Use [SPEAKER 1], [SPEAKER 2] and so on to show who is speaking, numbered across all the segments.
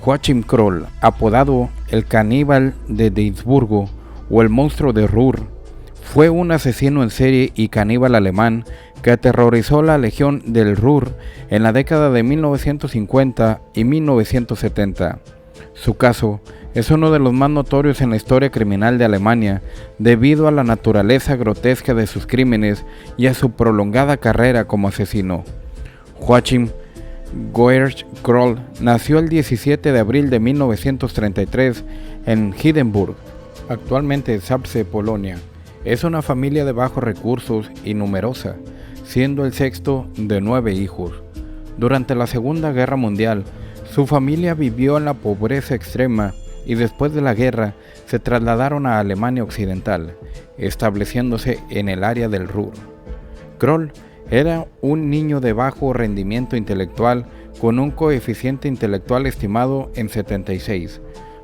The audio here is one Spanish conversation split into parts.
[SPEAKER 1] Joachim Kroll, apodado el caníbal de Duisburgo o el monstruo de Ruhr, fue un asesino en serie y caníbal alemán que aterrorizó la Legión del Ruhr en la década de 1950 y 1970. Su caso es uno de los más notorios en la historia criminal de Alemania debido a la naturaleza grotesca de sus crímenes y a su prolongada carrera como asesino. Joachim Georg Kroll nació el 17 de abril de 1933 en Hindenburg, actualmente Zabrze, Polonia. Es una familia de bajos recursos y numerosa, siendo el sexto de 9 hijos. Durante la Segunda Guerra Mundial, su familia vivió en la pobreza extrema y después de la guerra se trasladaron a Alemania Occidental, estableciéndose en el área del Ruhr. Kroll era un niño de bajo rendimiento intelectual con un coeficiente intelectual estimado en 76,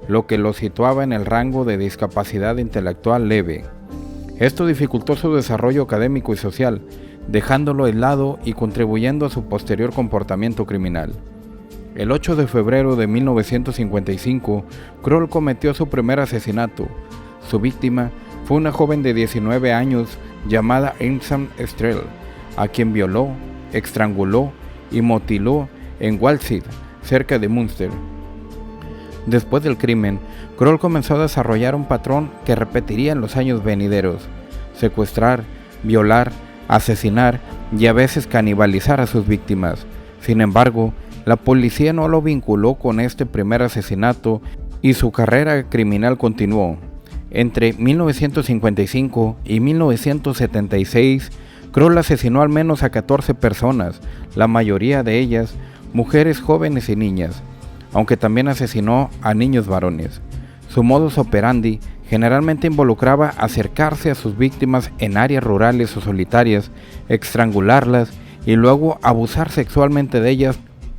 [SPEAKER 1] lo que lo situaba en el rango de discapacidad intelectual leve. Esto dificultó su desarrollo académico y social, dejándolo aislado y contribuyendo a su posterior comportamiento criminal. El 8 de febrero de 1955, Kroll cometió su primer asesinato. Su víctima fue una joven de 19 años llamada Irmsam Strel, a quien violó, estranguló y mutiló en Waldsied, cerca de Münster. Después del crimen, Kroll comenzó a desarrollar un patrón que repetiría en los años venideros: secuestrar, violar, asesinar y a veces canibalizar a sus víctimas. Sin embargo, la policía no lo vinculó con este primer asesinato y su carrera criminal continuó. Entre 1955 y 1976, Kroll asesinó al menos a 14 personas, la mayoría de ellas mujeres jóvenes y niñas, aunque también asesinó a niños varones. Su modus operandi generalmente involucraba acercarse a sus víctimas en áreas rurales o solitarias, estrangularlas y luego abusar sexualmente de ellas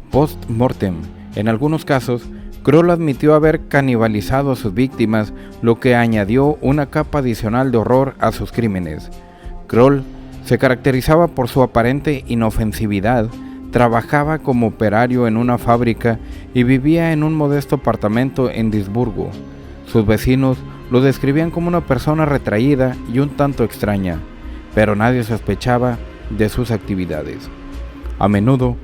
[SPEAKER 1] post-mortem. En algunos casos, Kroll admitió haber canibalizado a sus víctimas, lo que añadió una capa adicional de horror a sus crímenes. Kroll se caracterizaba por su aparente inofensividad, trabajaba como operario en una fábrica y vivía en un modesto apartamento en Duisburgo. Sus vecinos lo describían como una persona retraída y un tanto extraña, pero nadie sospechaba de sus actividades. A menudo,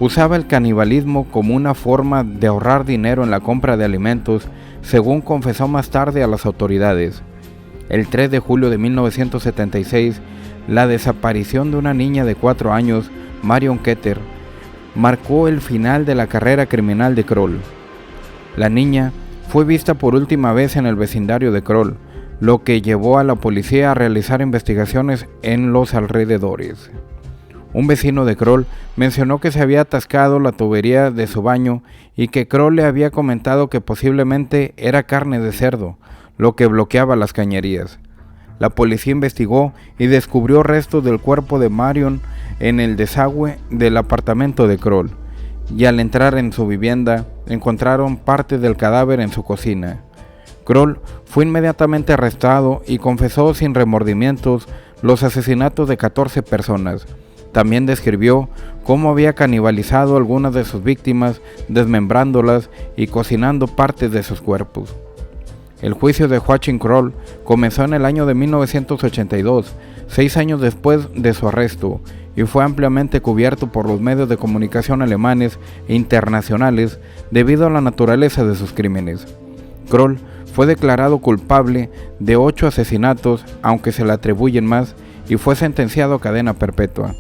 [SPEAKER 1] usaba el canibalismo como una forma de ahorrar dinero en la compra de alimentos, según confesó más tarde a las autoridades. El 3 de julio de 1976, la desaparición de una niña de 4 años, Marion Ketter, marcó el final de la carrera criminal de Kroll. La niña fue vista por última vez en el vecindario de Kroll, lo que llevó a la policía a realizar investigaciones en los alrededores. Un vecino de Kroll mencionó que se había atascado la tubería de su baño y que Kroll le había comentado que posiblemente era carne de cerdo, lo que bloqueaba las cañerías. La policía investigó y descubrió restos del cuerpo de Marion en el desagüe del apartamento de Kroll, y al entrar en su vivienda encontraron parte del cadáver en su cocina. Kroll fue inmediatamente arrestado y confesó sin remordimientos los asesinatos de 14 personas. También describió cómo había canibalizado a algunas de sus víctimas, desmembrándolas y cocinando partes de sus cuerpos. El juicio de Joachim Kroll comenzó en el año de 1982, 6 años después de su arresto, y fue ampliamente cubierto por los medios de comunicación alemanes e internacionales debido a la naturaleza de sus crímenes. Kroll fue declarado culpable de 8 asesinatos, aunque se le atribuyen más, y fue sentenciado a cadena perpetua.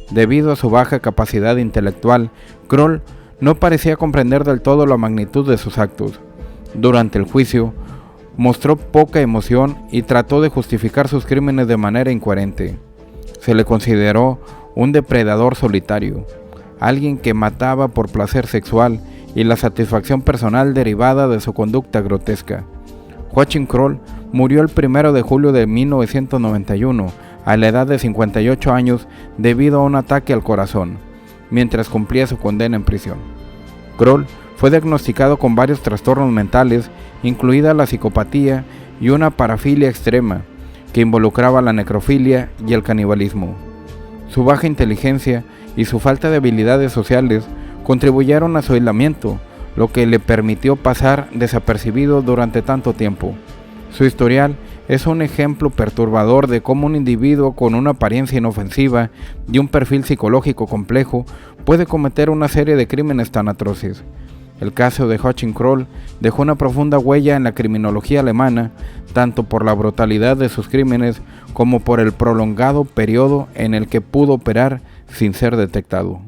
[SPEAKER 1] Debido a su baja capacidad intelectual, Kroll no parecía comprender del todo la magnitud de sus actos. Durante el juicio, mostró poca emoción y trató de justificar sus crímenes de manera incoherente. Se le consideró un depredador solitario, alguien que mataba por placer sexual y la satisfacción personal derivada de su conducta grotesca. Joachim Kroll murió el 1 de julio de 1991 a la edad de 58 años debido a un ataque al corazón, mientras cumplía su condena en prisión. Kroll fue diagnosticado con varios trastornos mentales, incluida la psicopatía y una parafilia extrema, que involucraba la necrofilia y el canibalismo. Su baja inteligencia y su falta de habilidades sociales contribuyeron a su aislamiento, lo que le permitió pasar desapercibido durante tanto tiempo. Su historial es un ejemplo perturbador de cómo un individuo con una apariencia inofensiva y un perfil psicológico complejo puede cometer una serie de crímenes tan atroces. El caso de Joachim Kroll dejó una profunda huella en la criminología alemana, tanto por la brutalidad de sus crímenes como por el prolongado periodo en el que pudo operar sin ser detectado.